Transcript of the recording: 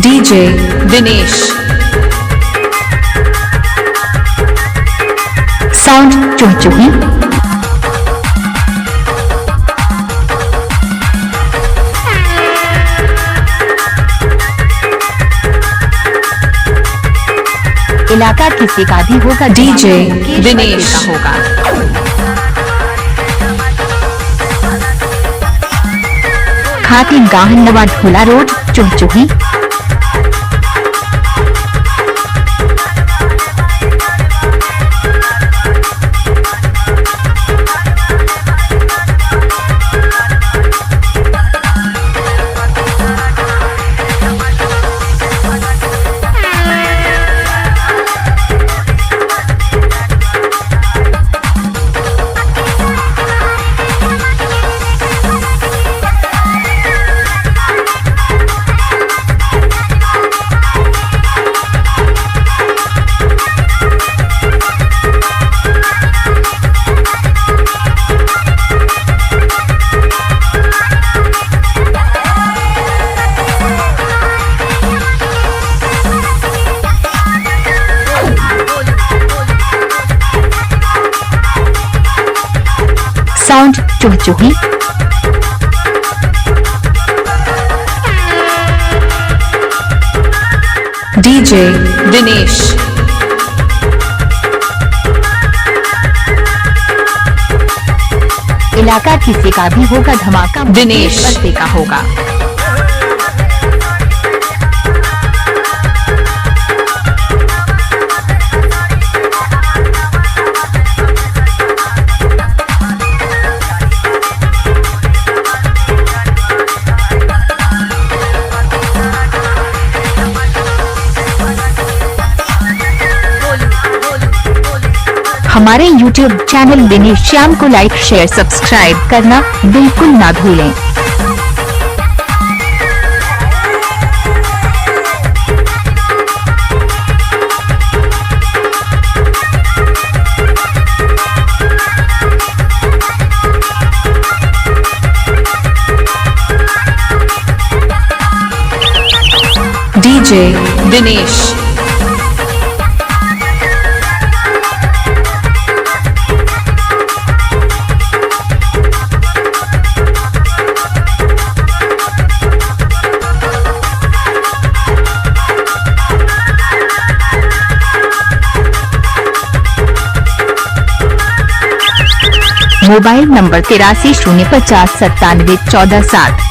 DJ Dinesh sound चुहचुही इलाका किसी का भी होगा, डीजे दिनेश होगा। खाती गाहनवा ढोला रोड चुहचुही। साउंड चुहचुही डीजे दिनेश इलाका किसी का भी होगा, धमाका दिनेश बस्ती का होगा। हमारे YouTube चैनल दिनेश श्याम को लाइक शेयर सब्सक्राइब करना बिल्कुल ना भूलें। DJ Dinesh mobile number 83 050 97 14 7।